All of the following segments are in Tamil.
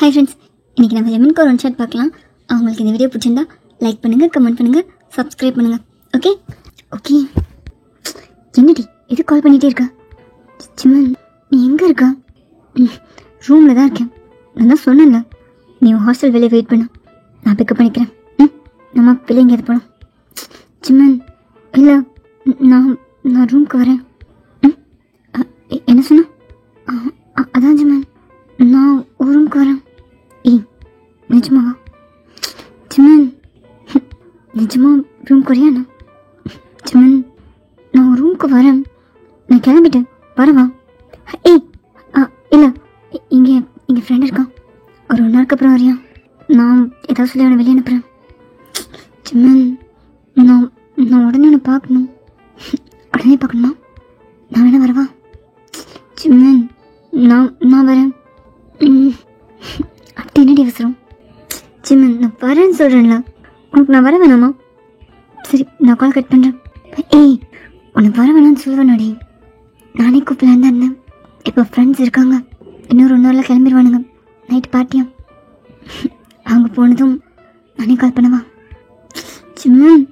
ஹாய் ஃப்ரெண்ட்ஸ், இன்றைக்கி நம்ம லெமனுக்கு ஒரு ஒன் ஷாட் பார்க்கலாம். அவங்களுக்கு இந்த வீடியோ பிடிச்சிருந்தா லைக் பண்ணுங்கள், கமெண்ட் பண்ணுங்கள், சப்ஸ்கிரைப் பண்ணுங்கள். Okay okay. என்னடி எது கால் பண்ணிகிட்டே இருக்கா? சிம்மன், நீ எங்கே இருக்கா? ரூமில் தான் இருக்கேன். நான் தான் சொன்னேன்ல, நீ ஹாஸ்டல் வெளியே வெயிட் பண்ண, நான் பிக்கப் பண்ணிக்கிறேன். நம்ம வெளியே எங்கேயாவது போகலாம். சிம்மன், இல்லை, நான் ரூமுக்கு வரேன். என்ன சொன்ன? அதான் சிம்மன், நான் ஒரு ரூமுக்கு வரேன். நிஜமாவா? சிம்மன், நிஜமா ரூமுக்கு வரையாண்ணா? சிம்மன், நான் ஒரு ரூமுக்கு வரேன். நான் கிளம்பிட்டேன், வரவா? இல்லை, இங்கே ஃப்ரெண்ட் இருக்கான். ஒரு 1 ஹவருக்கு அப்புறம் வரையா? நான் ஏதாவது சொல்லி அவனை வெளியே அனுப்புகிறேன். சிம்மன், நான் உடனே அவனை பார்க்கணும். உடனே பார்க்கணுமா? நான் வேணா வரவா? சிம்மன், நான் வரேன். அப்படி என்னடி அவசரம்? சிம்மன், நான் வரேன்னு சொல்கிறேன்ல, உனக்கு நான் வர வேணாமா? சரி, நான் கால் கட் பண்ணுறேன். உனக்கு வர வேணான்னு சொல்லுவேனாடி? நானே கூப்பிடலான்னு தான் இருந்தேன். இப்போ ஃப்ரெண்ட்ஸ் இருக்காங்க, இன்னொரு 1 ஹவரில் கிளம்பிடுவானுங்க. நைட்டு பார்ட்டியா? அவங்க போனதும் நானே கால் பண்ணவா? சிம்மன்,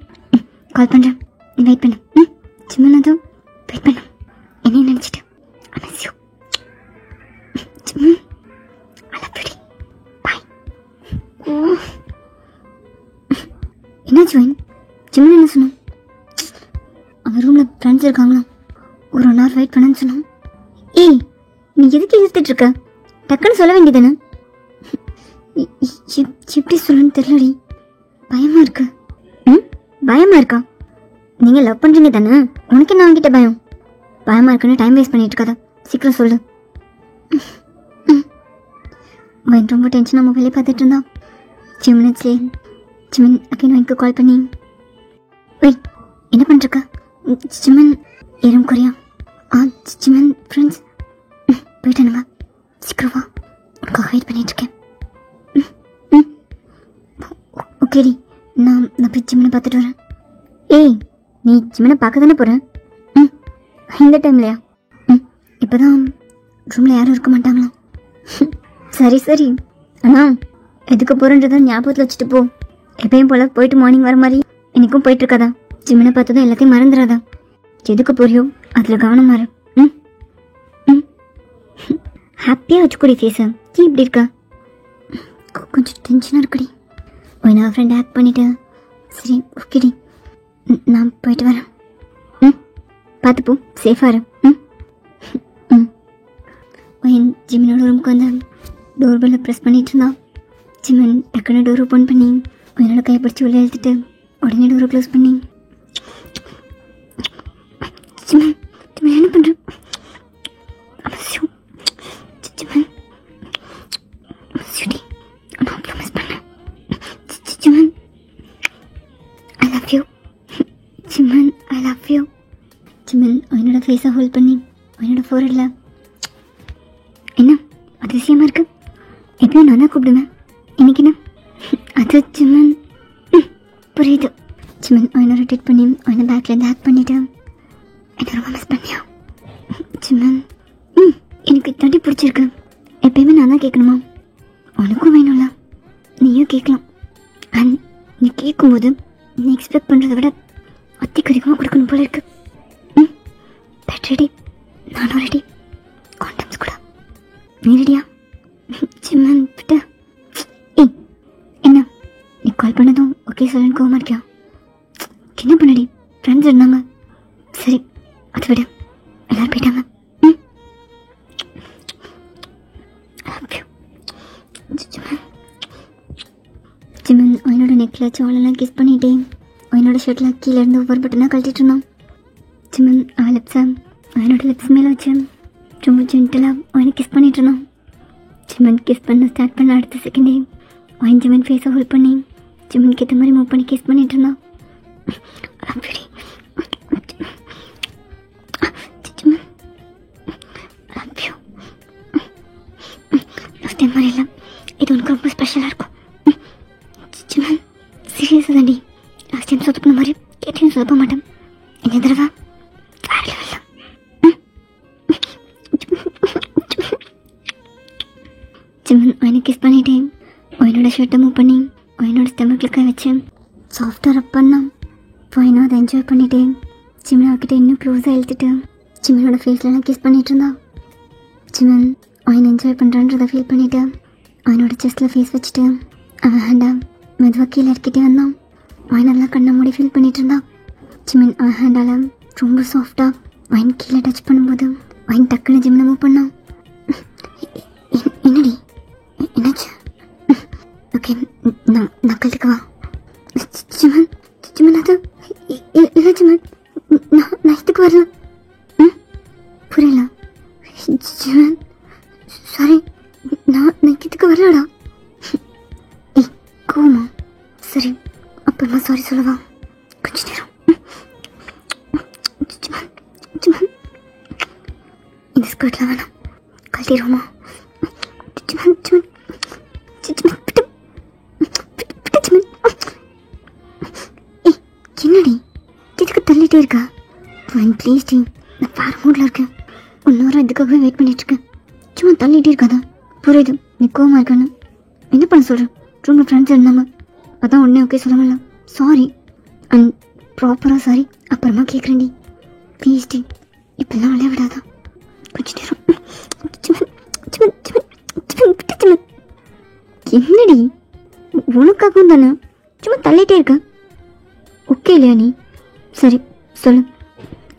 கால் பண்ணுறேன், நீ வெயிட் பண்ணு. சிம்மன், அதுவும் வெயிட் பண்ணு. என்னையும் நினச்சிட்டு அமேசியோ. சிம்மன், I love you. Bye. என்ன ஜோயின்? சிம்மன் என்ன சொன்னான்? அவன் ரூமில் ஃப்ரெண்ட்ஸ் இருக்காங்களா, ஒரு 1 ஹவர் வெயிட் பண்ணேன்னு சொன்னான். நீ எதுக்கு எடுத்துட்டு இருக்க? டக்குன்னு சொல்ல வேண்டியதானே? எப்படி சொல்லணும்னு தெரியலடி, பயமாக இருக்கு. பயமாக இருக்கா? நீங்கள் லவ் பண்ணுறீங்க தானே, உனக்கு என்ன அவன்கிட்ட பயம்? பயமாக இருக்குன்னு டைம் வேஸ்ட் பண்ணிட்டு இருக்காத, சீக்கிரம் சொல்லு. அவன் ரொம்ப டென்ஷனாக மொபைலே பார்த்துட்டு இருந்தான். 2 மினிட்ஸ்லேயே சிம்மன் அகைன் எனக்கு கால் பண்ணி, என்ன பண்ணிருக்க? சிம்மன், ஏறும் குறையா? சிம்மன், ஃப்ரெண்ட்ஸ் போயிட்டானுங்க, சீக்கிரம் வா, உனக்கு வெயிட் பண்ணிகிட்ருக்கேன். ஓகேடி, நான் போய் சிம்மனை பார்த்துட்டு வரேன். நீ சிம்மனை பார்க்க தானே போகிறேன்? இந்த டைம்லையா? இப்போ தான் ரூமில் யாரும் இருக்க மாட்டாங்களாம். சரி, ஆனால் எதுக்கு போகிறன்றதை ஞாபகத்தில் வச்சுட்டு போ. எப்பயும் போல் போயிட்டு மார்னிங் வர மாதிரி எனக்கும் போயிட்டுருக்காதா? சிம்மனை பார்த்ததும் எல்லாத்தையும் மறந்துடாதா. எதுக்கு போறியோ அதில் கவனம் மாறு. ஹாப்பியாக வச்சுக்கூடி ஃபேஸை. இப்படி இருக்கா? கொஞ்சம் டென்ஷனாக இருக்குடி. நான் ஃப்ரெண்ட் ஆக்ட் பண்ணிவிட்டு. சரி, ஓகேடி, நான் போயிட்டு வரேன். பார்த்து போ, சேஃபாக இரு. ஜிம்மனோட ரூமுக்கு வந்து டோர் பெல்லை ப்ரெஸ் பண்ணிட்டு இருந்தான். ஜிம்மன் டக்குன்னு டோர் ஓப்பன் பண்ணி என்னோட கையை பிடிச்சி உள்ளே எழுத்துட்டு உடனே டோரை க்ளோஸ் பண்ணி, ஜிம்மன் என்ன பண்ணுற? சிம்மன் என்னோட ஃபேஸை ஹோல்ட் பண்ணி என்னோட ஃபோர்ஹெட்ல, என்ன அதிசயமாக இருக்கு? எப்பயும் நான் தான் கூப்பிடுவேன், இன்னைக்கு என்ன? அது சிம்மன், புரியுது. சிம்மன் என்ன ரொட்டேட் பண்ணி என்ன பேக்லேருந்து ஹேக் பண்ணிவிட்டு என்ன ரொம்ப மிஸ் பண்ணியா? சிம்மன், எனக்கு தட்டி பிடிச்சிருக்கு. எப்பயுமே நான் தான் கேட்கணுமா? உனக்கும் வேணும்ல, நீயும் கேட்கலாம். அண்ட் நீ கேட்கும்போது நீ எக்ஸ்பெக்ட் பண்ணுறதை விட அதிகமாக கொடுக்கணும் போல இருக்கு. ரெடி, நானும் ரெடி. காண்டம்ஸ் கூட. நீ ரெடியா? சிம்மன் விட்டு. என்ன நீ கால் பண்ணதும் ஓகே சொல்லுன்னு கோவமா இருக்கியா? என்ன பண்ணடி, ஃப்ரெண்ட்ஸ் இருந்தாங்க. சரி, அதை விட எல்லாரும் போயிட்டாங்க. சிம்மன் என்னோட நெக்கில் சோளெல்லாம் கிஸ் பண்ணிட்டேன். என்னோட ஷர்ட்டில் கீழே இருந்து ஒவ்வொரு பட்டனாக கழட்டிட்டு இருந்தான். சிம்மன் லிப்ஸை என்னோட லிப்ஸ் மேலே வச்சு ரொம்ப ஜென்டலாக எனக்கு கிஸ் பண்ணிட்டு இருந்தான். சிம்மன் கிஸ் பண்ண ஸ்டார்ட் பண்ண அடுத்த செகண்டே ஜிம்மன் ஃபேஸை ஹோல்ட் பண்ணி சிம்மனுக்கு ஏற்ற மாதிரி மூவ் பண்ணி கிஸ் பண்ணிட்டு இருந்தான். லாஸ்ட் டைம் மாதிரி இல்லை, இது உனக்கு ரொம்ப ஸ்பெஷலாக இருக்கும். சிம்மன், சீரியஸாக தாண்டி, லாஸ்ட் டைம் சொதப்பின மாதிரி கேட்டேன்னு சொதப்ப மாட்டேன். என்ன தடவை சிம்மன் ஒயினை கிஸ் பண்ணிட்டேன். ஒயினோட ஷர்ட்டை மூவ் பண்ணி ஒயினோட ஸ்டெமக்கில் கை வச்சேன். சாஃப்டாக ரப் பண்ணான். ஒயினும் அதை என்ஜாய் பண்ணிட்டேன். ஜிமின் அவகிட்ட இன்னும் க்ளோஸாக இழுத்துட்டு ஜிமினோட ஃபேஸ்லலாம் கிஸ் பண்ணிட்டு இருந்தா. ஜிமின் ஒயின் என்ஜாய் பண்ணுறான்றதை ஃபீல் பண்ணிவிட்டு அவனோட செஸ்ட்டில் ஃபேஸ் வச்சுட்டு அவன் ஹேண்டை மெதுவாக கீழே இறக்கிட்டே வந்தான். ஒயினெல்லாம் கண்ணை மூடி ஃபீல் பண்ணிட்டு இருந்தான். ஜிமின் அவன் ஹேண்டால் ரொம்ப சாஃப்டாக ஒயின் கீழே டச் பண்ணும்போது ஒயின் டக்குன்னு ஜிமினை மூவ் பண்ணான். என்னடி என்னாச்சு? ஓகே நான் கழுத்துக்கவா? ஜிமன் ஜிமன் அது இல்லை ஜிமன், நான் இதுக்கு வரல. புரியல ஜிமன், சாரி, நான் இதுக்கு வரலடா. ஏய் கோமா, சரி அப்புறமா சாரி சொல்லவா? கொஞ்ச நேரம். ஜிமன் ஜிமன் இந்த ஸ்கர்ட்லாம் வேணாம், கழட்டிடுவோமா? ஜிமன் ஜிமன் ஜிமன் என்னடி இதுக்கு தள்ளிட்டே இருக்கா? ப்ளீஸ் டீ, நான் வேறு மூடில் இருக்கேன். இன்னொரு இதுக்காகவே வெயிட் பண்ணிட்டுருக்கேன். சும்மா தள்ளிட்டே இருக்காதா? புரியுது நீ கோவமாக இருக்கான்னு. என்ன பண்ண சொல்கிறேன்? ரூமில் ஃப்ரெண்ட்ஸ் இருந்தாங்க, அதான் உடனே ஓகே சொல்ல முடியல. சாரி அண்ட் ப்ராப்பராக சாரி அப்புறமா கேட்குறேன். டி ப்ளீஸ் டி, இப்பெல்லாம் விளைய விடாதா? கொஞ்ச நேரம். என்னடி உனக்காகவும் தானே, சும்மா தள்ளிட்டே இருக்க. ஓகே இல்லையா நீ? சரி சொல்லு,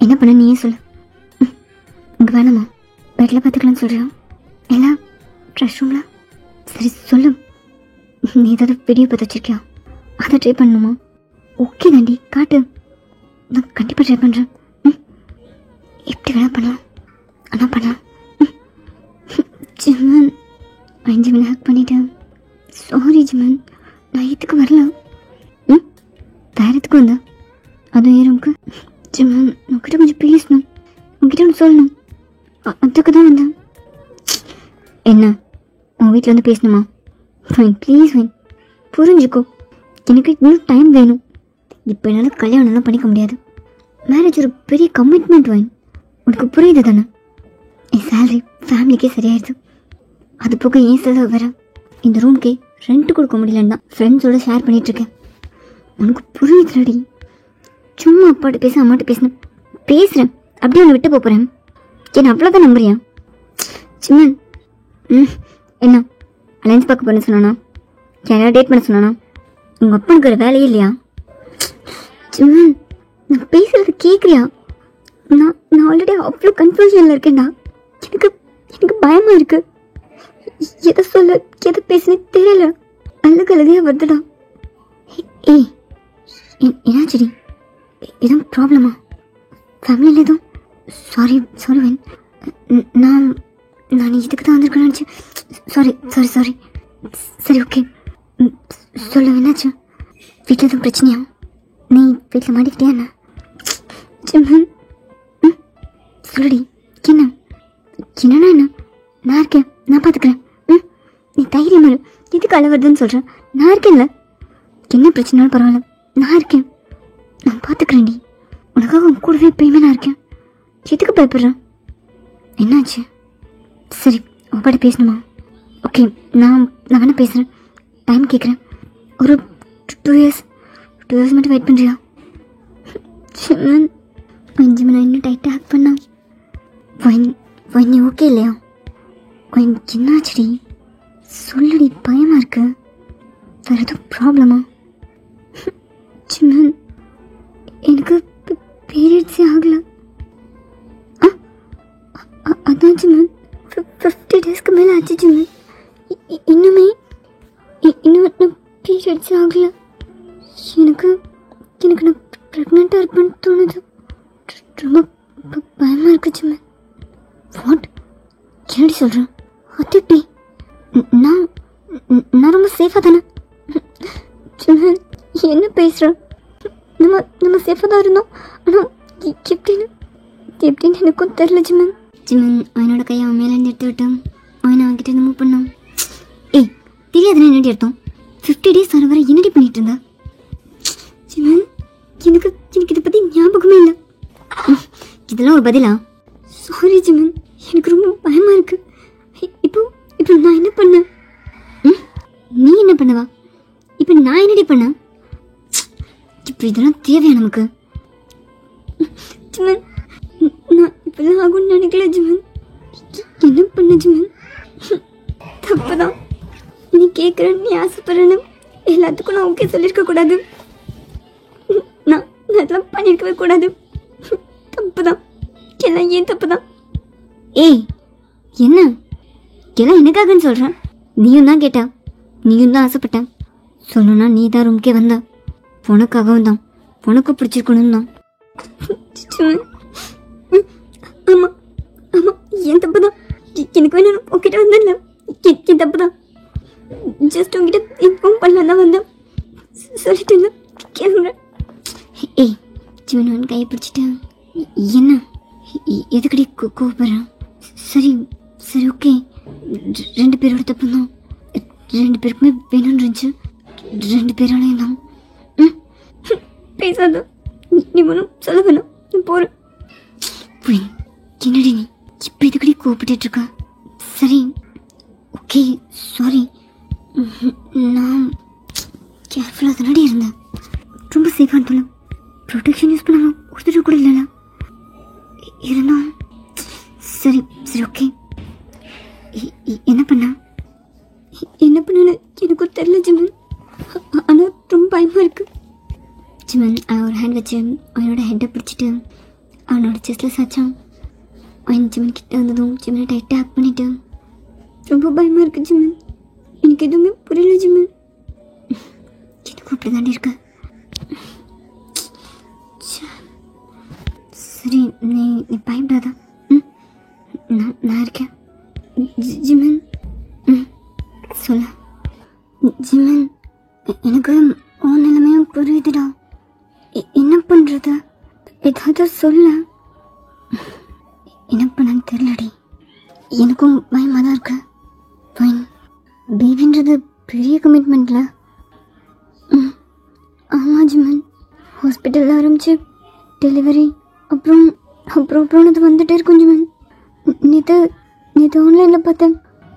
என்ன பண்ண நீயே சொல்லு. இங்கே வேணாமா? பெட்டில் பார்த்துக்கலான்னு சொல்கிறியா? இல்லை ரெஸ்ட் ரூமில்? சரி சொல்லு, நீ ஏதாவது வீடியோ பார்த்து வச்சிருக்கியா? அதை ட்ரை பண்ணணுமா? ஓகே தாண்டி காட்டு, நான் கண்டிப்பாக ட்ரை பண்ணுறேன். எப்படி வேணா பண்ணலாம், ஆனால் பண்ணலாம். ஜிமன் ஜிமன் ஹேக் பண்ணிட்டேன். சாரி ஜிமன், நான் இதுக்கு வரல. வேறு எதுக்கு வந்தா? அதுவும் ஏன் ரூமுக்கு? ஜிமன் உங்ககிட்ட கொஞ்சம் பேசணும், உங்ககிட்ட ஒன்று சொல்லணும், அதுக்கு தான் வந்தேன். என்ன உன் வீட்டில் வந்து பேசணுமா? ஃபைன் ப்ளீஸ் ஃபைன், புரிஞ்சுக்கோ, எனக்கு இன்னும் டைம் வேணும். இப்போ என்னால் கல்யாணம்லாம் பண்ணிக்க முடியாது. மேரேஜ் ஒரு பெரிய கமிட்மெண்ட் வைன், உனக்கு புரியுது தானே? என் சேலரி ஃபேமிலிக்கே சரியாயிடுது. அது போக ஏன் செலவு வேற. இந்த ரூம்க்கே ரெண்ட் கொடுக்க முடியலன்னு தான் ஃப்ரெண்ட்ஸோடு ஷேர் பண்ணிகிட்ருக்கேன். உனக்கு புரியுதுலடி. சும்மா அப்பாட்ட பேச அம்மாட்ட பேசுகிறேன் அப்படியே ஒன்று விட்டு போகிறேன். என்ன அவ்வளோதான் நம்புறியா? சிம்மன் என்ன அலைன்ஸ் பார்க்க பண்ண சொன்னானா? யாராவது டேட் பண்ண சொன்னானா? உங்கள் அப்பனுக்கு ஒரு வேலையே இல்லையா? சிம்மன் நான் பேசுகிறது கேட்குறியா? நான் ஆல்ரெடி அவ்வளோ கன்ஃபியூஷனில் இருக்கேன்டா. எனக்கு பயமாக இருக்குது. எதை சொல்ல எதை பேசுனே தெரியல. அழுகையாக வருதுடா. ஏய் என்னாச்சுடி? எதுவும் ப்ராப்ளமா ஃபேமிலியில்? எதுவும்? சாரி வென், நான் இதுக்கு தான் வந்திருக்கேன்னு நினச்சேன். சாரி சரி ஓகே சொல்லு, என்னாச்சு? வீட்டில் எதுவும் பிரச்சனையா? நீ வீட்டில் மாட்டிக்கிட்டியா என்ன? ஜிமன் சொல்லுடி, என்னன்னா என்ன? நான் இருக்கேன், நான் பார்த்துக்கிறேன். நீ தைரியம் இரு. எதுக்கு அழ வருதுன்னு சொல்கிறேன்? நான் இருக்கேன்ல, என்ன பிரச்சனைனாலும் பரவாயில்ல, நான் இருக்கேன், நான் பார்த்துக்கிறேன்டி. உனக்காக உன் கூடவே எப்பயுமே நான் இருக்கேன். எதுக்கு பயப்படுறேன்? என்னாச்சு? சரி உங்கள்கிட்ட பேசணுமா? ஓகே நான் வேணா பேசுகிறேன், டைம் கேட்குறேன். ஒரு 2 இயர்ஸ் மட்டும் வெயிட் பண்ணுறியா? ஜிமன் நான் இன்னும் டைட்டாக ஹேக் பண்ணா. நீ ஓகே இல்லையா? என்னாச்சுடி சொல்லுடி, பயமாக இருக்கு. வேறு எதுவும் ப்ராப்ளமா? ஜிமன் எனக்கு பீரியட்ஸே ஆகலை. அதான் ஜிமன் 50 டேஸ்க்கு மேலே ஆச்சு ஜிமன். இன்னும் பீரியட்ஸே ஆகலை. எனக்கு நான் ப்ரெக்னெண்ட்டாக இருப்பேன்னு தோணுது. ரொம்ப பயமாக இருக்கு ஜிமன். வாட்? என்னடி சொல்கிறேன்? அது எப்படி? நான் ரொம்ப சேஃபாக தானே? ஜிமன் என்ன பேசுகிறேன்? நம்ம சேஃபாக தான் இருந்தோம், ஆனால் எப்படின்னு எனக்கும் தெரில ஜிமன். அவனோட கையை அவன் மேலேருந்து எடுத்து விட்டான். அவனை அவன்கிட்ட மூவ் பண்ணான். ஏய் தெரியாதுன்னு என்னடி அர்த்தம்? 50 டேஸ் வர என்னடி பண்ணிட்டு இருந்தா? ஜிமன் எனக்கு இதை பற்றி ஞாபகமே இல்லை. இதெல்லாம் ஒரு பதிலா? சாரி ஜிமன், எனக்கு ரொம்ப பயமாக இருக்கு. இப்போ நான் என்ன பண்ணேன்? பண்ணவா? இப்போ நான் என்னடி பண்ண? இப்போ இதெல்லாம் தேவையா நமக்கு? ஜிமன், நான் இப்பெல்லாம் ஆகும்னு நினைக்கல ஜிமன். என்ன பண்ண ஜிமன்? தப்புதான். நீ கேட்குற, நீ ஆசைப்படுறேன்னு எல்லாத்துக்கும் நான் ஓகே சொல்லியிருக்க கூடாது. நான் அதெல்லாம் பண்ணியிருக்கவே கூடாது. தப்புதான், எல்லாம் ஏன் தப்புதான். ஏய், என்ன எல்லாம் எனக்காகன்னு சொல்கிறேன்? நீயும் தான் கேட்டா, நீயும் தான் ஆசைப்பட்ட. சொல்லணும்னா நீ தான் ரூம்கே வந்த. உனக்காகவும் தான், உனக்கு பிடிச்சிருக்கணும் தான். ஆமாம் ஆமாம், என் தப்பு தான். எனக்கு வேணும் உங்ககிட்ட வந்தேன்ல, என் தப்பு தான். ஜஸ்ட் உங்ககிட்ட இன்ஃபார்ம் பண்ணலாம் தான் வந்தேன். சொல்லிட்டு கேளுங்க. ஏய் ஜிவன், கையை பிடிச்சிட்டேன். என்ன எதுக்கடி கூப்பிட்றேன்? சரி சரி ஓகே, 2 பேரோட தப்பு தான். 2 பேருக்குமே வேணும்னு இருந்துச்சு. 2 பேராலையும் தான். பேசாத, நீ ஒன்றும் சொல்ல வேணாம், நான் போகிறேன். என்னடி நீ இப்போ இதுக்கடி கூப்பிட்டு இருக்க? சரி ஓகே சாரி, நான் கேர்ஃபுல்லாக தானடி இருந்தேன். ரொம்ப சேஃபாக இருந்தோம், ப்ரொடெக்ஷன் யூஸ் பண்ணாமல் ஒருத்தர் கூட இல்லைல்ல இருந்தோம். சரி சரி ஓகே. என்ன பண்ண எனக்கு தெரியல ஜிமன், ஆனால் ரொம்ப பயமாக இருக்கு. ஜிமன் ஒரு ஹேண்ட் வச்சு அவனோட ஹெட்டை பிடிச்சிட்டு அவனோட செஸ்டில் சாச்சான். அவன் ஜிமன் கிட்ட வந்ததும் ஜிமனை டைட்டாக ஹக் பண்ணிட்டு, ரொம்ப பயமாக இருக்கு ஜிமன், எனக்கு எதுவுமே புரியல ஜிமன். எனக்கு அப்படி தாண்டி இருக்க. சரி நீ பயப்படாத. நான் இருக்கேன் ஜிமன். சொல்ல ஜிமன், எனக்கு உன் நிலைமையும் புரியுதுடா. என்ன பண்ணுறது? ஏதாவது சொல்ல. என்ன பண்ணன்னு தெரியலடி, எனக்கும் பயமாக தான் இருக்கு. பேபின்றது பெரிய கமிட்மெண்ட்ல. ஆமாம் ஜிமன், ஹாஸ்பிட்டலில் ஆரம்பிச்சு டெலிவரி அப்புறம் அப்புறம் அப்புறம் அது வந்துட்டே இருக்கும் ஜிமன். நேற்று ஆன்லைனில் பார்த்தேன்,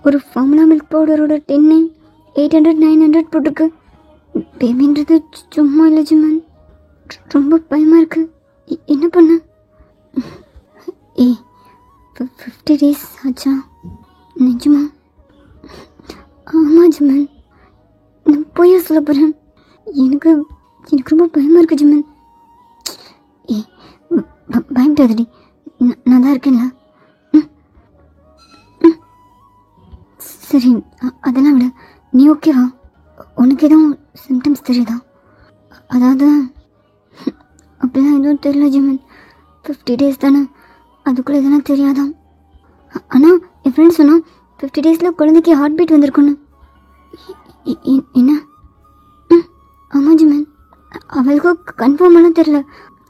ஒரு ஃபார்முலா மில்க் பவுடரோட 10 800 900 போட்டிருக்கு. பேபின்றது சும்மா இல்லை ஜிமன், ரொம்ப பயமாக இருக்கு. என்ன பண்ண? 50 days ஆச்சா? நிஜமா? ஆமாம் ஜிமன், நான் போய் சொல்ல போகிறேன். எனக்கு ரொம்ப பயமாக இருக்கு ஜிமன். பயப்படாதடி, நான் தான் இருக்கேன்ல. சரி அதெல்லாம் விட, நீ ஓகேவா? உனக்கு எதுவும் சிம்டம்ஸ் தெரியுதா? அதாவது அப்படிலாம் எதுவும் தெரியல ஜிமன். 50 days தானே, அதுக்குள்ளே எதனா தெரியாதான். ஆனால் என் ஃப்ரெண்ட் சொன்னான் 50 days குழந்தைக்கு ஹார்ட் பீட் வந்திருக்குன்னு. என்ன? ஆமாம் ஜிமன், அவளுக்கும் கன்ஃபார்மான தெரியல,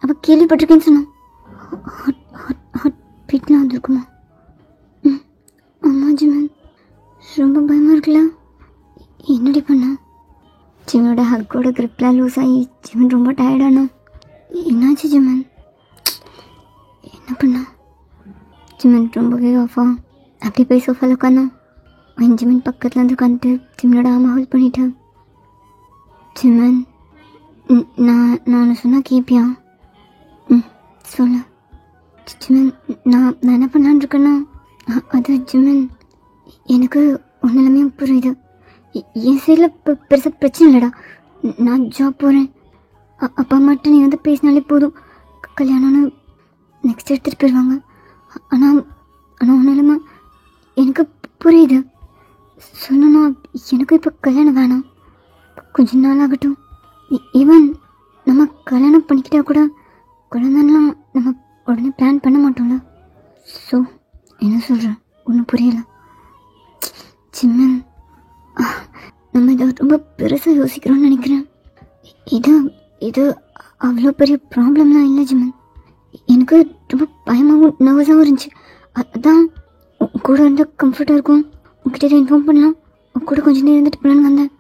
அவள் கேள்விப்பட்டிருக்கேன்னு சொன்னான். ஹார்ட் பீட்லாம் வந்திருக்குமா? ஆமாம் ஜிமன், ரொம்ப பயமாக இருக்குல்ல. என்னடி பண்ண? ஜிமனோட ஹக்கோட கிரிப்லாம் லூஸ் ஆகி ஜிமன் ரொம்ப டயர்டானா. என்னாச்சு ஜிமன்? என்ன பண்ண? ஜிமன் ரொம்பவே ஆஃபா அப்படி போய் சோஃபாவில் உட்காந்தான். அவன் ஜிமன் பக்கத்தில் வந்து உட்காந்துட்டு ஜிமனோட ஆமா ஹோல்ட் பண்ணிட்டேன். ஜிமன், நான் சொன்னால் கேட்பியா? சொல்ல ஜிமன். நான் என்ன பண்ணலான்னு இருக்கேன்னா, அது ஜிமன், எனக்கு ஒன்று எல்லாமே புரியுது. என் சைடில் பெருசாக பிரச்சனை இல்லைடா. நான் ஜாப் போகிறேன், அப்பா மட்டும் நீ வந்து பேசினாலே போதும், கல்யாணம்னு நெக்ஸ்ட் எடுத்துகிட்டு போயிடுவாங்க. ஆனால் ஒன்று இல்லாமல் எனக்கு புரியுது. சொல்லணும்னா எனக்கும் இப்போ கல்யாணம் வேணாம், கொஞ்ச நாள் ஆகட்டும். ஈவன் நம்ம கல்யாணம் பண்ணிக்கிட்டா கூட குழந்தைலாம் நம்ம உடனே பிளான் பண்ண மாட்டோம்ல. ஸோ என்ன சொல்கிறேன், ஒன்றும் புரியலை ஜிம்மன். நம்ம இதை ரொம்ப பெருசாக யோசிக்கிறோன்னு நினைக்கிறேன். இது அவ்வளோ பெரிய ப்ராப்ளம்லாம் இல்லை ஜிம்மன். எனக்கு ரொம்ப பயமாகவும் நர்வஸாகவும் இருந்துச்சு. அதுதான் கூட இருந்தால் கம்ஃபர்ட்டாக இருக்கும், உங்ககிட்ட இன்ஃபார்ம் பண்ணலாம், உங்க கூட கொஞ்சம் நேரம் இருந்துட்டு போகலான்னு வந்தேன்.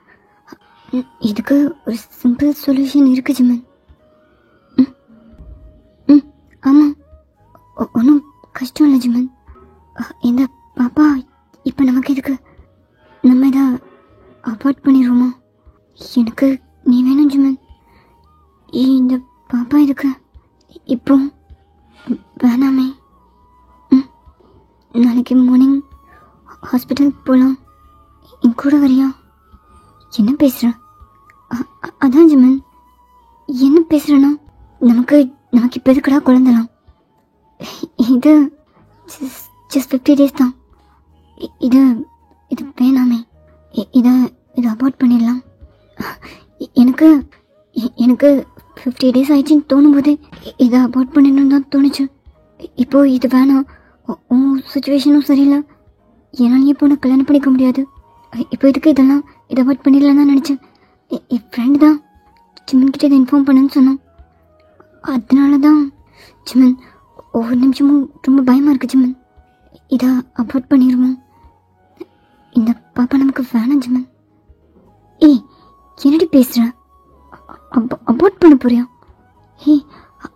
இதுக்கு ஒரு சிம்பிள் சொல்யூஷன் இருக்குது ஜிம்மன். ஆமாம், ஒன்றும் கஷ்டம் இல்லை ஜிம்மன். இந்த பாப்பா இப்போ நமக்கு எதுக்கு, நம்ம இதை அவாய்ட் பண்ணிடுவோமா? எனக்கு நீ வேணும் ஜிமன். இந்த பாப்பா இருக்கு இப்போ வேணாமே. நாளைக்கு மார்னிங் ஹாஸ்பிட்டல் போகலாம். என் கூட வரியா? என்ன பேசுகிற? அதான் ஜிமன், என்ன பேசுகிறேன்னா நமக்கு இப்போ எதுக்கடா குழந்தலாம்? இது ஜஸ்ட் 50 days தான். இது வேணாமே. இதை அபார்ட் பண்ணிடலாம். எனக்கு 50 days ஆயிடுச்சுன்னு தோணும்போது இதை அபார்ட் பண்ணிடணும் தான் தோணுச்சு. இப்போது இது வேணாம், உன் சுச்சுவேஷனும் சரியில்லை, என்னால் இப்போ நான் கல்யாணம் பண்ணிக்க முடியாது, இப்போ இதுக்கு இதை அவாய்ட் பண்ணிடலாம் தான் நினச்சேன். என் ஃப்ரெண்டு தான் ஜிமன்கிட்ட இதை இன்ஃபார்ம் பண்ணுன்னு சொன்னான். அதனால தான் ஜிமன், ஒவ்வொரு நிமிஷமும் ரொம்ப பயமாக இருக்குது ஜிமன். இதை அவாய்ட் பண்ணிடுவோம். இந்த பாப்பா நமக்கு வேணாம் ஜிமன். ஏய், என்னடி பேசுகிற? அபார்ட் பண்ண போறியா? ஏய்,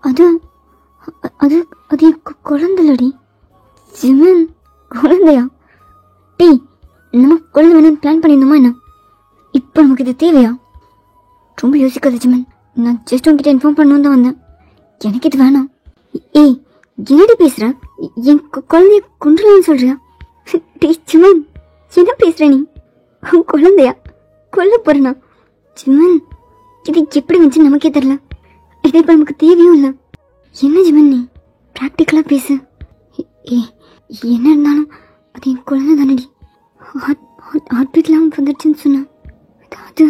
அது அது அது குழந்தைலடி ஜிமன். குழந்தையா? டேய், நம்ம குழந்தை வேணும்னு பிளான் பண்ணியிருந்தோமா என்ன? இப்போ நமக்கு இது தேவையா? ரொம்ப யோசிக்காத ஜிமன். நான் ஜஸ்ட் உங்ககிட்ட இன்ஃபார்ம் பண்ணணும் தான் வந்தேன். எனக்கு இது வேணாம். ஏய், என்னடி பேசுகிற? என் குழந்தைய கொண்டுலான்னு சொல்கிறியா? டேய் ஜிமன், என்ன பேசுகிற நீ? குழந்தையா கொல்ல போகிறேனா? ஜிமன், இது எப்படி வந்துச்சு நமக்கே தெரில. இது இப்போ நமக்கு தேவையும் இல்லை. என்ன ஜிமன் நீ ப்ராக்டிக்கலாக பேசு. என்ன இருந்தாலும் அது என் குழந்தை தானடி. ஹார்ட் பீட்லாம் வந்துடுச்சுன்னு சொன்னேன். அது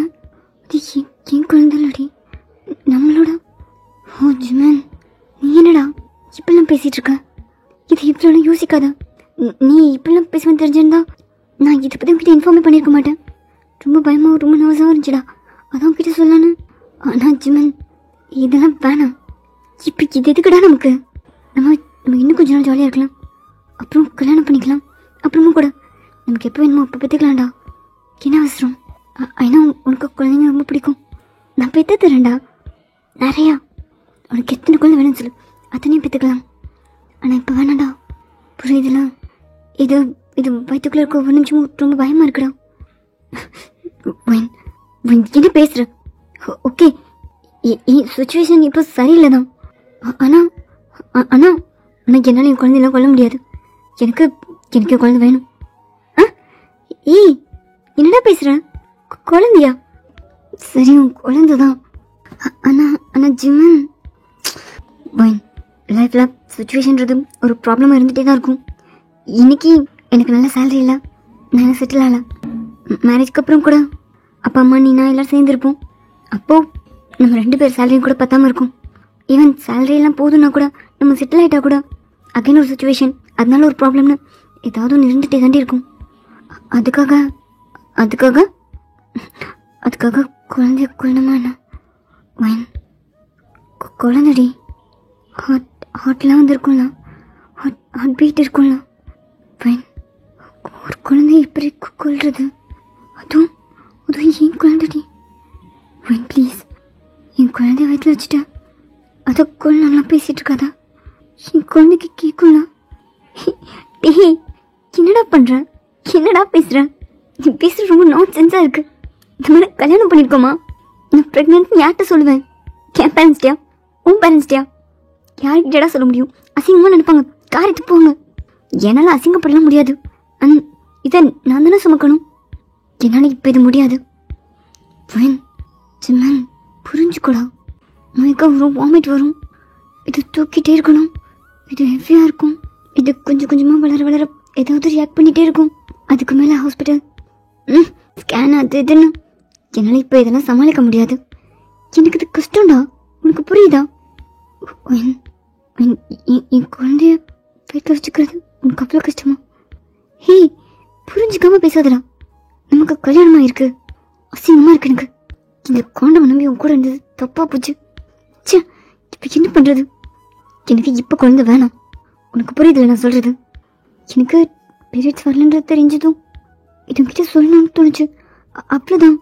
என் குழந்தை இல்லடி, நம்மளோட. ஓ ஜிமன், நீ என்னடா இப்பெல்லாம் பேசிகிட்டு இருக்க? இது இப்பெல்லாம் யோசிக்காத. நீ இப்பெல்லாம் பேசுவேன்னு தெரிஞ்சிருந்தா நான் இதை பற்றி உங்ககிட்ட இன்ஃபார்மே பண்ணியிருக்க மாட்டேன். ரொம்ப பயமாக ரொம்ப நர்வஸாகவும் இருந்துச்சுடா, அதான் உங்ககிட்ட சொல்லலான்னு. ஆனால் ஜிமன், இதெல்லாம் வேணாம். இப்போ இது எதுக்குடா நமக்கு? நம்ம இன்னும் கொஞ்ச நாள் ஜாலியாக இருக்கலாம், அப்புறம் கல்யாணம் பண்ணிக்கலாம். அப்புறமும் கூட நமக்கு எப்போ வேணுமோ அப்போ பெற்றுக்கலாம்டா. என்ன அவசரம்? ஏன்னா உனக்கு குழந்தைங்க ரொம்ப பிடிக்கும். நான் பெற்று தரேன்டா நிறையா. உனக்கு எத்தனை குழந்தை வேணும்னு சொல்லு, அத்தனையும் பெற்றுக்கலாம். ஆனால் இப்போ வேணாண்டா, புரியுதுல? இது வயிற்றுக்குள்ளே இருக்க ஒரு நிமிஷமும் ரொம்ப பயமாக இருக்குடா. என்ன பேசுகிற? ஓகே, சுச்சுவேஷன் இப்போ சரியில்லை தான். ஆனால் என்னால் என் குழந்தையெல்லாம் கொல்ல முடியாது. எனக்கு குழந்தை வேணும். ஏய், என்னடா பேசுகிற? குழந்தையா? சரி, உன் குழந்தை தான். ஆனால் ஜிமன், லைஃப்பில் சுச்சுவேஷன்றது ஒரு ப்ராப்ளமாக இருந்துகிட்டே தான் இருக்கும். இன்றைக்கி எனக்கு நல்ல சேலரி இல்லை, நான் செட்டில் ஆகலை. மேரேஜ்க்கு அப்புறம் கூட அப்பா அம்மா நீ நான் எல்லோரும் சேர்ந்துருப்போம். அப்போது நம்ம 2 பேர் சேலரியும் கூட பத்தாமல் இருக்கும். ஈவன் சேலரியெல்லாம் போதுன்னா கூட நம்ம செட்டில் ஆகிட்டா கூட அகைன் ஒரு சுச்சுவேஷன், அதனால ஒரு ப்ராப்ளம்னு ஏதாவது ஒன்று இருந்துகிட்டே தாண்டி இருக்கும். அதுக்காக குழந்தைய கொள்ளணுமா என்ன? குழந்தைடி ஹார்ட்லாம் வந்துருக்கும்ல, ஹார்ட் பீட் இருக்கும்ல. ஒரு குழந்தைய எப்படி கொள்வது? அதுவும் என் குழந்தைடி. ப்ளீஸ், என் குழந்தைய வயிற்றுல வச்சுட்டா அதை கொள்ளலாம் பேசிகிட்டு இருக்காதா? என் குழந்தைக்கு கேட்கும்ல. டேய், என்னடா பண்ணுற? என்னடா பேசுகிற? நீ பேசுகிற ரொம்ப நாட் சென்ஸாக இருக்குது. இந்த மாதிரி கல்யாணம் பண்ணியிருக்கோமா? நான் ப்ரெக்னென்ட்னு யார்கிட்ட சொல்லுவேன்? என் பேரண்ட்ஸ்டியா? உன் பேரண்ட்ஸ்டியா? யார்கிட்டடா சொல்ல முடியும்? அசிங்கமாக நினைப்பாங்க, கார் எடுத்து போங்க. என்னால் அசிங்கப்படலாம் முடியாது. இதை நான் தானே சுமக்கணும். என்னால் இப்போ இது முடியாது. ஜிமன், புரிஞ்சுக்கூடா. மயக்கம் வரும், வாமிட் வரும், இது தூக்கிட்டே இருக்கணும், இது ஹெவியாக இருக்கும், இது கொஞ்சம் கொஞ்சமாக வளர ஏதாவது ரியாக்ட் பண்ணிகிட்டே இருக்கும். அதுக்கு மேலே ஹாஸ்பிட்டல், ஸ்கேன், அது இதுன்னு என்னால் இப்போ இதெல்லாம் சமாளிக்க முடியாது. எனக்கு இது கஷ்டம்டா, உனக்கு புரியுதா? என் குழந்தைய வீட்டில் வச்சுக்கிறது உனக்கு அவ்வளோ கஷ்டமா? ஹே, புரிஞ்சுக்காம பேசாதடா. நமக்கு கல்யாணமாக இருக்கு, அசிங்கமாக இருக்கு. எனக்கு இந்த குழந்தை நம்பி உன் கூட இருந்தது தப்பாக போச்சு. சே, இப்போ என்ன பண்ணுறது? எனக்கு இப்போ குழந்தை வேணாம். உனக்கு புரியுதில்ல நான் சொல்கிறது? எனக்கு பீரியட்ஸ் வரலன்றது தெரிஞ்சதும் இது உங்ககிட்ட சொல்லணும்னு தோணுச்சு, அவ்வளோதான்.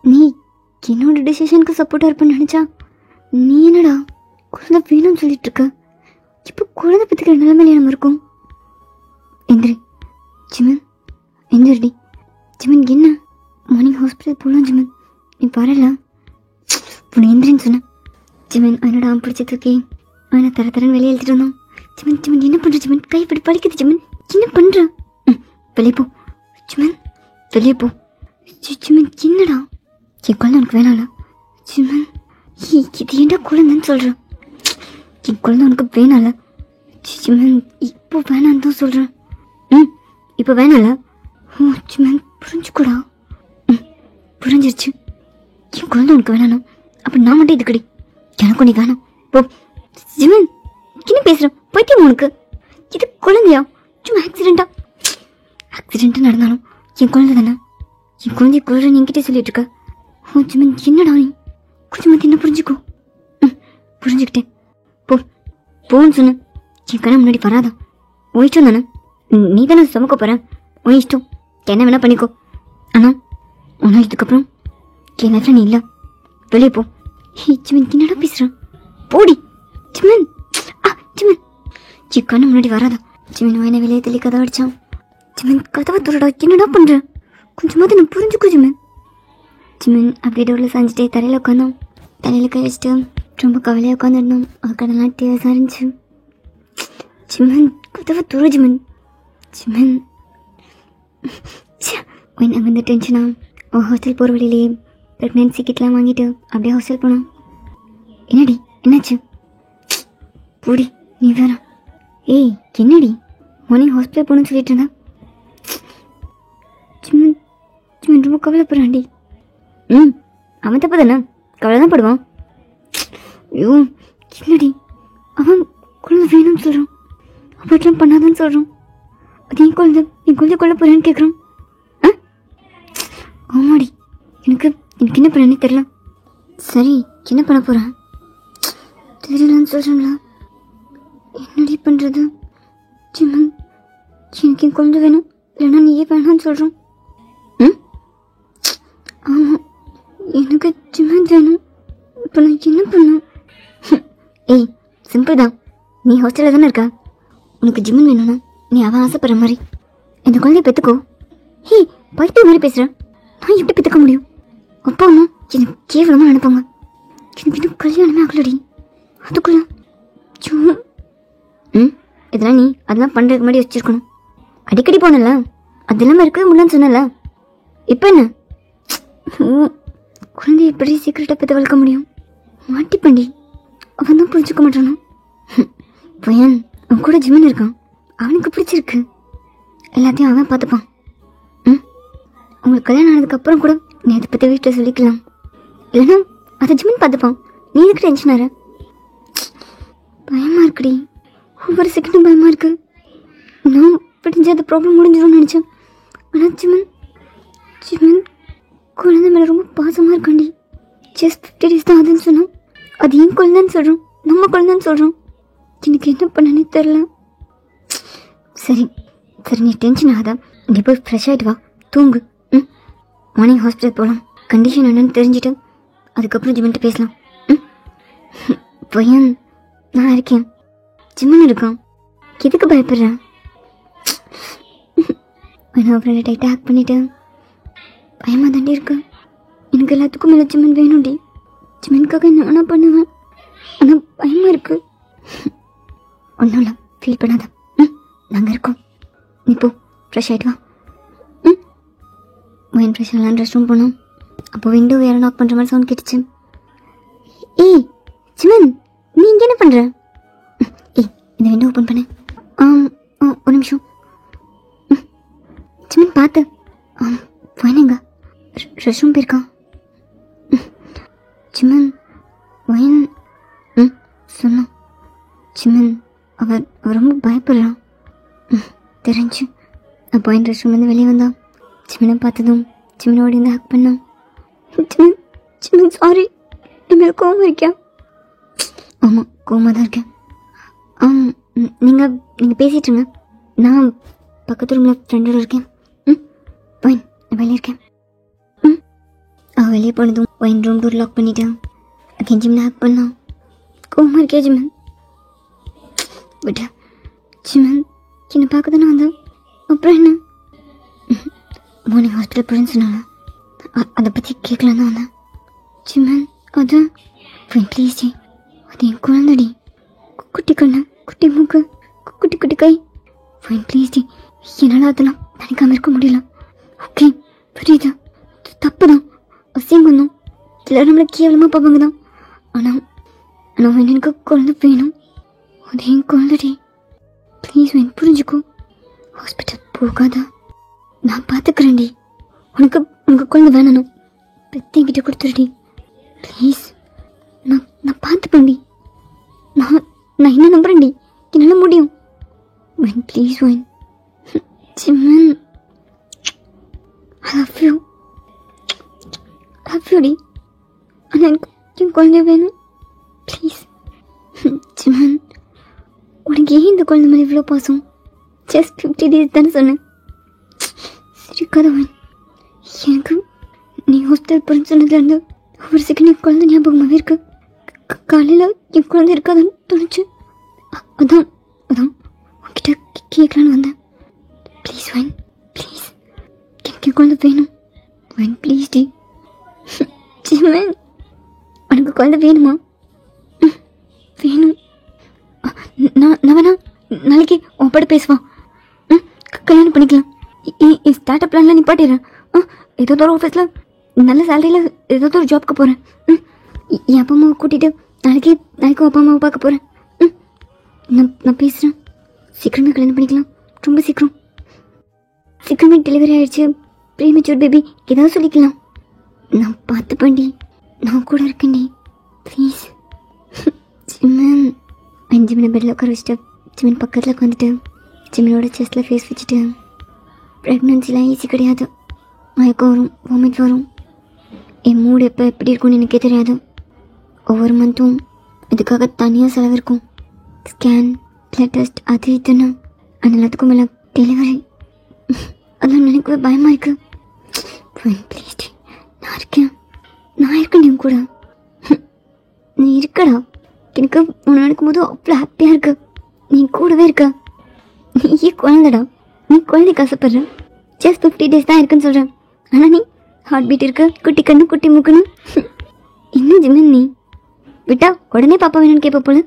நீ என்னோட டிசிஷனுக்கு சப்போர்ட்டாக இருப்பேன்னு நினச்சா நீ என்னடா குழந்தை வேணும்னு சொல்லிட்டு இருக்க? இப்போ குழந்தை பற்றிக்கிற நிலைமையில நம்ம இருக்கோம். எந்திரி ஜிமன், எந்திரடி ஜிமன். என்ன மார்னிங் ஹாஸ்பிட்டல் போகலாம் ஜிமன், நீ பாருல உன்னை எந்திரின்னு சொன்னேன். ஜிமன் அவனோட ஆம் பிடிச்சி தூக்கி அவனை தரன்னு வெளியே எழுதிட்டு வந்தோம். ஜிமன் ஜிமன் என்ன பண்ணுற ஜிமன்? கை இப்படி பழிக்குது ஜிமன், என்ன பண்ணுற? வெளியே போ ஜிமன், வெளியே போ. ஜிமன் என்னடா? என் குழந்தை உனக்கு வேணாம்ல ஜிமன்? இது ஏன்டா குழந்தைன்னு சொல்கிறேன்? என் குழந்தை உனக்கு வேணாம்ல ஜிமன்? இப்போ வேணான்னு தான் சொல்கிறேன். இப்போ வேணாம்ல? ஓ ஜிமன் புரிஞ்சுக்கூடா. புரிஞ்சிருச்சு. என் குழந்தை உனக்கு வேணாம், அப்போ நான் மட்டும் இதுக்கடி எனக்கும் நீ வேணாம் போ. ஜிமன் என்ன பேசுகிறேன்? பைத்தியம் உனக்கு? இது குழந்தையா? சும்மா ஆக்சிடெண்ட்டாக நடந்தாலும் என் குழந்தை தானே. என் குழந்தைய குழந்தை என்கிட்ட சொல்லிட்டு இருக்க. ஓ ஜிமன் என்னடா நீ? கொஞ்சம் என்ன புரிஞ்சுக்கோ. புரிஞ்சுக்கிட்டேன். போன்னு சொன்ன. என் கண்ணை முன்னாடி வராதா? உன் இஷ்டம் தானே, நீ தானே சுமக்க போகிறேன். உன் இஷ்டம், என்ன வேணா பண்ணிக்கோ. ஆனால் உன்னால் இதுக்கப்புறம் என் லைஃப்ல நீ இல்லை. வெளியே போ. ஜிமன் என்னடா பேசுகிறான்? போடி ஜிமன். ஜிமன் என் கண்ணை முன்னாடி வராதா? ஜிமன் என்ன வெளியே தள்ளி கதவை அடிச்சான். ஜிமன் கதவை துறடா, என்னடா பண்ணுற? கொஞ்சமாவது நான் புரிஞ்சுக்கோ ஜிமன். ஜிமன் அப்படியே டோரில் சாஞ்சிட்டே தரையில் உட்காந்தோம். தலையில் கை வச்சுட்டு ரொம்ப கவலையாக உட்காந்துருந்தோம். கடலாம் டேஸாக இருந்துச்சு. ஜிமன் கதவை துற ஜிமன். ஜிமன் அங்கே வந்து டென்ஷனா ஹாஸ்டல் போகிற வழியிலே ப்ரெக்னென்சி கிட்லாம் வாங்கிட்டு அப்படியே ஹாஸ்டல் போனோம். என்னடி என்னாச்சு? போடி நீ வேற. ஏய் என்னடி மார்னிங் ஹாஸ்பிட்டல் போகணுன்னு சொல்லிட்டு இருந்தேன். ஜிமன் ஜிமன் ரொம்ப கவலைப்படுறான்டி. அவன் தப்பு தானே, கவலை தான் படுவான். ஐயோ இல்லடி, அவன் குழந்தை வேணும்னு சொல்கிறான், அப்பாட்டெலாம் பண்ணாதான்னு சொல்கிறான். அது என் குழந்தை கொல்ல போகிறேன்னு கேட்குறான். ஆமாடி, எனக்கு என்ன பண்ணனே தெரியல. சரி என்ன பண்ண போகிறேன் தெரியலன்னு சொல்கிறேன்ல, என்னடி பண்ணுறது? ஜிமன் எனக்கு என் குழந்தை வேணும், இல்லைன்னா நீயே வேணான்னு சொல்கிறான். ஆமாம் எனக்கு ஜிமன் வேணும், இப்போ நான் என்ன பண்ணேன்? ஏய் சிம்பிள் தான், நீ ஹாஸ்டலில் தானே இருக்க. உனக்கு ஜிமன் வேணும்னா நீ அவன் ஆசைப்படுற மாதிரி இந்த குழந்தைய பெற்றுக்கோ. ஹே பைத்தியம் மாதிரி பேசுகிறேன், நான் எப்படி பெற்றுக்க முடியும்? அப்பா அம்மா எனக்கு கேவலமாக நினைப்பாங்க. எனக்கு இன்னும் கல்யாணமே ஆகலடி, அதுக்குள்ள அதெல்லாம் பண்ணுறதுக்கு முன்னாடி வச்சுருக்கணும். அடிக்கடி போனல, அது இல்லாமல் இருக்கவே முடியலன்னு சொன்னல. இப்போ என்ன? குழந்தைய எப்படி சீக்கிரட்டாக பெற்று வளர்க்க முடியும்? மாட்டிப்பண்டி, அவன் தான் புரிஞ்சுக்க மாட்டானா? பையன் அவன் கூட ஜிமன் இருக்கான், அவனுக்கு பிடிச்சிருக்கு, எல்லாத்தையும் அவன் பார்த்துப்பான். உங்களுக்கு கல்யாணம் ஆனதுக்கப்புறம் கூட நீ அதை பற்றி வீட்டில் சொல்லிக்கலாம், இல்லைன்னா அதை ஜிமன் பார்த்துப்பான். நீ எதுக்கு டென்ஷன் ஆகிற? பயமாக இருக்குடி, ஒவ்வொரு செகண்டும் பயமாக இருக்கு. நான் பிடிஞ்ச அந்த ப்ராப்ளம் முடிஞ்சிடும்னு நினச்சேன். ஆனால் ஜிமன் குழந்தை மேலே ரொம்ப பாசமாக இருக்காண்டி. ஜஸ்ட் 50 days தான் அதுன்னு சொன்னான், அது ஏன் குழந்தைன்னு சொல்கிறோம், நம்ம குழந்தைன்னு சொல்கிறோம். எனக்கு என்ன பண்ணனே தெரில. சரி நீ டென்ஷன் ஆகாத, நீ போய் ஃப்ரெஷ் ஆகிட்டு வா, தூங்கு. மார்னிங் ஹாஸ்பிட்டல் போகலாம், கண்டிஷன் என்னன்னு தெரிஞ்சுட்டு அதுக்கப்புறம் ஜிமன்ட்டு பேசலாம். பையன் நான் இருக்கேன், ஜிமன் இருக்கான், எதுக்கு பயப்படுறேன்? நான் ஃப்ரெண்டை டைட்டாக ஹேக் பண்ணிட்டேன். பயமாக தாண்டி இருக்கு. எனக்கு எல்லாத்துக்கும் மேலே ஜிமன் வேணும்டி. ஜிமனுக்காக என்ன வேணா பண்ணுவேன், ஆனால் பயமாக இருக்கு. ஒன்றும் இல்லை, ஃபீல் பண்ணாத, நாங்கள் இருக்கோம். நீ போ ஃப்ரெஷ் ஆகிட்டு வா. மைண்ட் ஃப்ரெஷ் ஆகலாம் ரெஸ்ட் ரூம் போனோம். அப்போ விண்டோ வேறு நாக் பண்ணுற மாதிரி சவுண்ட் கேட்டுச்சு. ஏய் ஜிமன் நீ இங்கே என்ன பண்ணுற? ஏய் இந்த விண்டோ ஓப்பன் பண்ணு. ஒரு நிமிஷம். ஜிமன் பார்த்து. வயனுங்க ரெஸ்ட் ரூம் போயிருக்கான். ஜிமன் வயன் சொன்னான். ஜிமன் அவர் ரொம்ப பயப்படுறான் தெரிஞ்சு. அப்போ என் ரெஸ்ட் ரூம்லேருந்து வெளியே வந்தான். ஜிமனை பார்த்ததும் ஜிமனோட இருந்து ஹக் பண்ணான். ஜிமன் சாரி, என் மேலே கோவம் இருக்கியா? ஆமாம் கோவமாக தான் இருக்கேன். நீங்கள் பேசிட்டுருங்க, நான் பக்கத்து ரூமில் ஃப்ரெண்டோட இருக்கேன். வைன் நான் வெளியே இருக்கேன். அவள் வெளியே போனதும் வைன் ரூம் டோர் லாக் பண்ணிட்டேன். அகேன் ஜிமனை ஹக் பண்ணான். கோவமாக இருக்கியா ஜிமன்? விட்டா ஜிமன் என்னை பார்க்க தானே வந்தேன், அப்புறம் என்ன? மார்னிங் ஹாஸ்பிட்டல் போகிறேன்னு சொன்னாங்க, அதை பற்றி கேட்கலாம் தான் வந்தேன். சிமன் அது ப்ளீஸ் டி, அது என் குழந்தைடி. குட்டி கண்ணு, குட்டி மூக்கு, குட்டி குட்டி கை. ப்ளீஸ் டி, என்னால் அதெல்லாம் நினைக்காம இருக்க முடியல. ஓகே புரியுது, தப்பு தான், அசிங்கம் தான், எல்லாரும் நம்மளை கேவலமாக பார்ப்பாங்க தான். ஆனால் எனக்கு குழந்தை வேணும், அது என் குழந்தைடி. ப்ளீஸ் வேணும், புரிஞ்சுக்கோ. ஹாஸ்பிட்டல் போகாதா, நான் பார்த்துக்கிறேன்டி. உனக்கு குழந்தை வேணும், பெத்திங்கிட்ட கொடுத்துருடி ப்ளீஸ். நான் பார்த்துப்பேன்டி. நான் என்ன நம்புறேன்டி, என்னால் முடியும். வேன் ப்ளீஸ் வேன். சிம்மன் I love you டி. ஆனால் எனக்கு என் குழந்தை வேணும் ப்ளீஸ். சிம்மன் உனக்கு ஏன் இந்த குழந்தை மேலே இவ்வளோ பாசம்? ஜஸ்ட் 50 days தானே சொன்னேன். சிரிக்காதவன், எனக்கு நீ ஹாஸ்டல் போகிறேன்னு சொன்னதுலேருந்து ஒவ்வொரு செகண்ட் என் குழந்தை ஞாபகமாகவே இருக்கு. காலையில் என் குழந்தை இருக்காதுன்னு தோணுச்சு. அதான் உன்கிட்ட கேட்கலான்னு வந்தேன். ப்ளீஸ் வைன், ப்ளீஸ், எனக்கு என் குழந்தை வேணும். Wine please D. சிம்மன் உனக்கு குழந்தை வேணுமா? வேணும். நான் வேணா நாளைக்கு உன்பாடு பேசுவான். கல்யாணம் பண்ணிக்கலாம். என் ஸ்டார்ட் அப் பிளான்லாம் நிப்பாட்டிடுறேன். ஏதோ ஒரு ஆஃபீஸில் நல்ல சேலரியில் ஏதோ ஒரு ஜாப்க்கு போகிறேன். என் அப்பா அம்மாவை கூட்டிகிட்டு நாளைக்கு அப்பா அம்மாவை பார்க்க போகிறேன். நான் பேசுகிறேன். சீக்கிரமே கல்யாணம் பண்ணிக்கலாம், ரொம்ப சீக்கிரமே டெலிவரி ஆகிடுச்சு, ப்ரீமெச்சூர் பேபி ஏதாவது சொல்லிக்கலாம். நான் பார்த்துப்பேன்டி, நான் கூட இருக்கேன்டி ப்ளீஸ். சிம்மன். ஜிமினை பெட்டில் உட்கார வச்சுட்டு ஜிமின் பக்கத்தில் உட்காந்துட்டு ஜிமினோட செஸ்ட்டில் ஃபேஸ் வச்சுட்டு, ப்ரெக்னன்சிலாம் ஈஸி கிடையாது. மயக்கம் வரும், வாமிட் வரும், என் மூடு எப்போ எப்படி இருக்கும்னு எனக்கே தெரியாது. ஒவ்வொரு மந்த்தும் இதுக்காக தனியாக செலவு இருக்கும். ஸ்கேன், பிளட் டெஸ்ட், அது இதுன்னு. அது எல்லாத்துக்கும் மேலே டெலிவரி. அதெல்லாம் நினைக்கவே பயமாக இருக்கு. ப்ளீஸ் நான் இருக்கேன் நீ கூட. நீ இருக்கடா, எனக்கு உன்னை நினைக்கும் போது அவ்வளோ ஹாப்பியாக இருக்கு. நீ கூடவே இருக்க. நீ குழந்தைடா, நீ குழந்தைக்கு ஆசைப்படுற. ஜஸ்ட் 50 days தான் இருக்குன்னு சொல்கிறேன். ஆனால் நீ ஹார்ட் பீட் இருக்கு, குட்டி கண்ணு, குட்டி மூக்குன்னு. இன்னும் ஜிம்மன் நீ விட்டா உடனே பாப்பா வேணும்னு கேட்ப போல.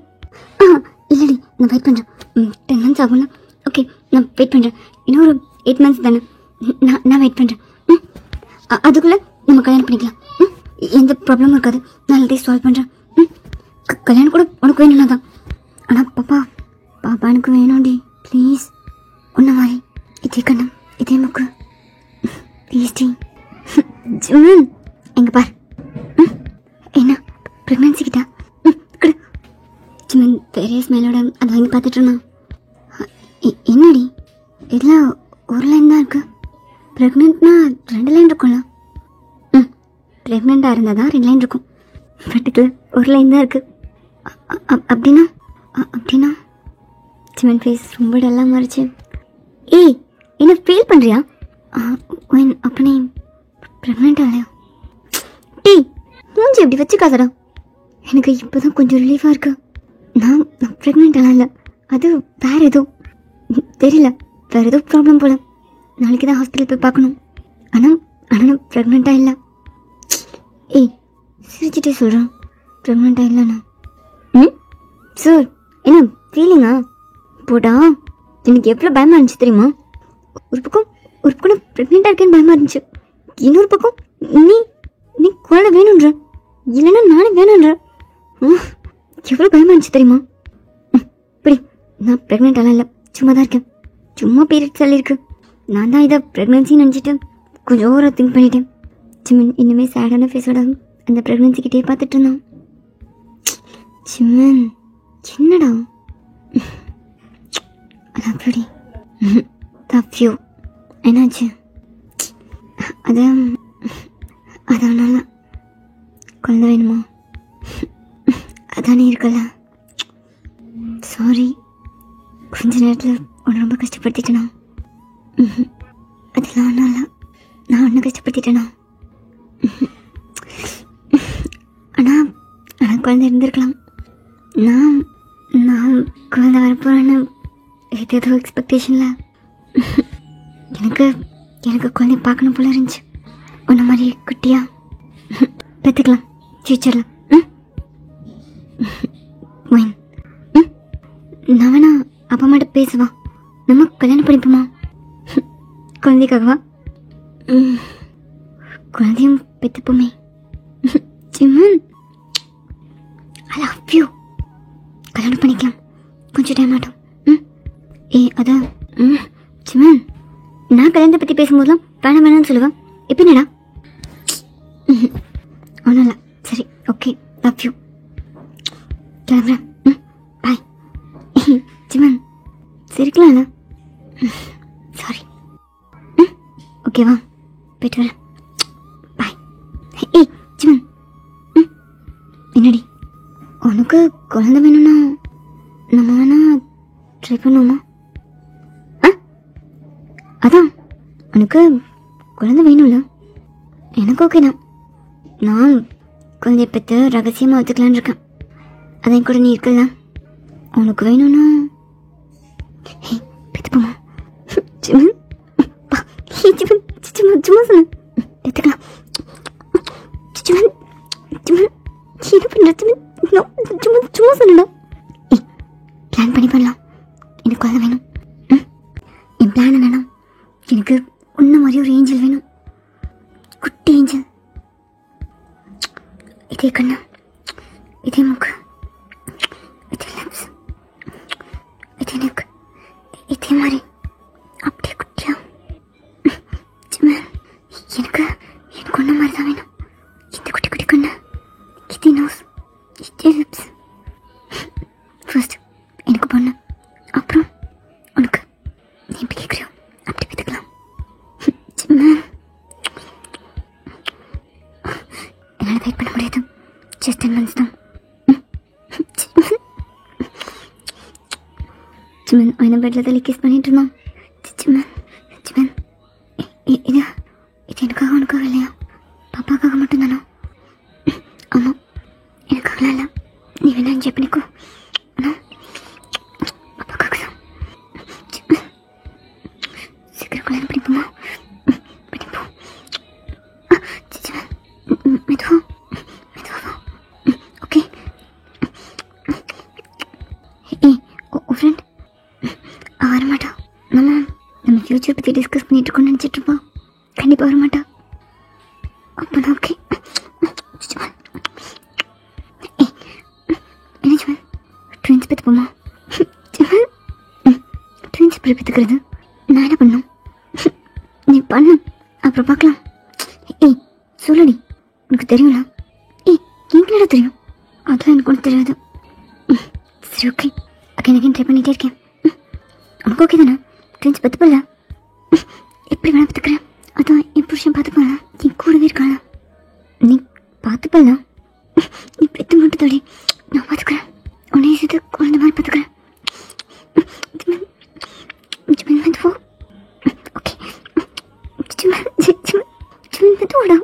இல்லடி, நான் வெயிட் பண்ணுறேன். 10 months ஆகும்ல. ஓகே, நான் வெயிட் பண்ணுறேன். இன்னும் ஒரு 8 months தானே, நான் வெயிட் பண்ணுறேன். அதுக்குள்ளே நம்ம கல்யாணம் பண்ணிக்கலாம். எந்த ப்ராப்ளமும் இருக்காது. நான் எல்லாத்தையும் சால்வ் பண்ணுறேன். கல்யாணம் கூட உனக்கு வேணும்னா தான். ஆனால் பாப்பா எனக்கு வேணும்டி ப்ளீஸ். ஒன்றை மாதிரி இதே கண்ணம், இதே மூக்கு ப்ளீஸ் டி. ஜிம்மன் எங்கே பார். என்ன ப்ரெக்னன்சி கிட்டா கிட்ட ஜிம்மன் பெரிய ஸ்மெல்லோட அதை வாங்கி பார்த்துட்டு இருந்தான். என்னடி இதில் ஒரு லைன் தான் இருக்குது. ப்ரெக்னென்ட்னா 2 லைன் இருக்கும்ல. ப்ரெக்னெண்ட்டாக இருந்தால் தான் 2 லைன் இருக்கும். பட் இதில் ஒரு லைன் தான் இருக்குது. அப்படின்னா சிமன் ஃபேஸ் ரொம்ப டல்லாக மாறிச்சு. ஏய், என்ன ஃபீல் பண்ணுறியா? அப்போ நீ ப்ரெக்னெண்ட் ஆகலையா? டீ மூஞ்சி எப்படி வச்சுக்காதடா. எனக்கு இப்போ தான் கொஞ்சம் ரிலீஃபாக இருக்கு. நான் ப்ரெக்னெண்ட் ஆகலாம் இல்லை, அது வேறு ஏதோ தெரியல, வேறு ஏதோ ப்ராப்ளம் போல. நாளைக்கு தான் ஹாஸ்பிட்டல் போய் பார்க்கணும். ஆனால் நான் ப்ரெக்னெண்ட்டாக இல்லை. ஏய் சிரிச்சிட்டே சொல்கிறேன், ப்ரெக்னெண்ட்டாக இல்லைண்ணா. சார் என்ன ஃபீலிங்கா போட்டா? எனக்கு எவ்வளோ பயமாக இருந்துச்சு தெரியுமா? ஒரு பக்கம் நான் ப்ரெக்னெண்ட்டாக இருக்கேன்னு பயமாக இருந்துச்சு. இன்னொரு பக்கம் நீ குழந்தை வேணுன்ற, இல்லைன்னா நானே வேணுன்ற. எவ்வளோ பயமாக இருந்துச்சு தெரியுமா? இப்படி நான் ப்ரெக்னெண்ட்டாலாம் இல்லை, சும்மா தான் இருக்கேன். சும்மா பீரியட்ஸ் சொல்லியிருக்கு. நான் தான் இதை ப்ரெக்னென்சின்னு நினச்சிட்டு கொஞ்சம் ஓவராக திங்க் பண்ணிட்டேன். சிம்மன் இன்னுமே சேடான ஃபேஸோட அந்த ப்ரெக்னென்சிக்கிட்டே பார்த்துட்டு இருந்தான். சிம்மன் என்னடா? அப்படி தப்யூ என்னாச்சு? அதனால குழந்தை வேணுமா? அதானே இருக்கல. சாரி, கொஞ்ச நேரத்தில் உன்னை ரொம்ப கஷ்டப்படுத்திட்டேனா? அதெல்லாம் ஒன்றும் இல்லை, நான் ஒன்றும் கஷ்டப்படுத்திட்டேனா? ஆனால் குழந்தை இருந்திருக்கலாம். நான் குழந்தை வரப்போறேன்னு ஏதோ எக்ஸ்பெக்டேஷனில் எனக்கு குழந்தை பார்க்கணும் போல இருந்துச்சு. உன்ன மாதிரி குட்டியா பெற்றுக்கலாம் ஃபியூச்சரில். ஒயின் நான் வேணா அப்பா அம்மாட்ட பேசுவா, நம்ம கல்யாணம் பண்ணிப்போமா? குழந்தைக்காகவா? குழந்தையும் பெற்றுப்போமே. சிம்மன் ஐ லவ் யூ. கல்யாணம் பண்ணிக்கலாம், கொஞ்சம் டைம் ஆட்டும். அதான் சிம்மன், நான் கல்யாணத்தை பற்றி பேசும்போதெல்லாம் வேணாம் வேணாம்னு சொல்லுவேன். இப்போ என்னடா? ஒன்றும் இல்லை. சரி, ஓகே, லவ் யூ. கிளம்புறேன். பாய். சிம்மன் சிரிக்கலாம்ல? சாரி. ஓகேவா? போயிட்டு வரேன். பாய். சிம்மன், என்னடி உனக்கு குழந்தை வேணும்னா நம்ம வேணா ட்ரை பண்ணுவோமா? அதான் உனக்கு குழந்தை வேணும்ல? எனக்கு ஓகே தான். நான் குழந்தைய பற்றி ரகசியமாக வச்சுக்கலான்னு இருக்கேன். அதான் கூட நீ இருக்கல. உனக்கு வேணும்னா பெற்றுப்போமா? சிம்மன் சிம்மன் சிம்மன் சும்மா சொன்ன பெற்றுக்கலாம். சிம்மன் சிம்மன் என்ன பண்ணுற? சிம்மன் சும்மா சும்மா சொன்னடா. பிளான் பண்ணி பண்ணலாம். எனக்கு குழந்தை வேணும். என் பிளான் என்னன்னா, எனக்கு உன்ன மாதிரி ஒரு ஏஞ்சல் வேணும். குட்டி ஏஞ்சல். இதே கண்ணு, இதே மூக்கு, இதே லிப்ஸ், இதே நெக், இதே மாதிரி அப்படியே குட்டியா. எனக்கு எனக்கு ஒன்ன மாதிரி தான் வேணும். இந்த குட்டி குட்டி கண்ணு, இதே நோஸ், இதே லிப்ஸ். ஃபர்ஸ்ட் எனக்கு பொண்ணு, அப்புறம் உனக்கு. நீ எப்படி கேட்குறியோ அப்படி பார்த்துக்கலாம். என்னால் வெயிட் பண்ண முடியாது. ஜஸ்ட் 10 months தான். சிம்மன் அவனை பெட்டில் தள்ளி கிஸ் பண்ணிட்டு இருந்தான். சிம்மன் சிம்மன் இது இது எனக்காக உனக்காக இல்லையா? பாப்பாக்காக மட்டும்தானா? ஆமாம், எனக்காகலாம் இல்லை. நீ வேணா என்ஜாய் பண்ணிக்கோ. ஆனால் பாப்பாக்காக தான். சீக்கிரம் கல்யாணம் பண்ணிப்போமா? பண்ணிப்போம். மெதுவா மெதுவா. ஓகே. ஃப்ரெண்ட் வரமாட்டா. நம்ம ஃப்யூச்சர் பற்றி டிஸ்கஸ் பண்ணிட்டு இருக்கோம்னு நினச்சிட்டு இருப்பா. கண்டிப்பாக வரமாட்டா. அப்போதான் ஓகே. என்ன சிவன், ட்வின்ஸ் பெற்றுப்போமா? சிவன் ட்வின்ஸ் எப்படி பெற்றுக்கிறது? நான் என்ன பண்ணும்? நீ பண்ணு, அப்புறம் பார்க்கலாம். சொல்லுடி, உனக்கு தெரியும்ல? எங்களோட தெரியும். அதெல்லாம் எனக்கு ஒன்றும் தெரியாது. சரி, ஓகே. அகைன் ட்ரை பண்ணிகிட்டே இருக்கேன். உனக்கு ஓகே தானே? ட்வின்ஸ் பெற்றுப்பல? எப்படி வேணா பார்த்துக்கிறேன். அதான் என் புருஷன் பார்த்துப்பாளா? என் கூடவே இருக்காளா? நீ பார்த்துப்பல? நீ பெற்று மட்டும் தோடி, நான் பார்த்துக்கிறேன். உன்னை சேர்த்து குழந்தை மாதிரி பார்த்துக்கிறேன். ஓகே. மெதுவாடா.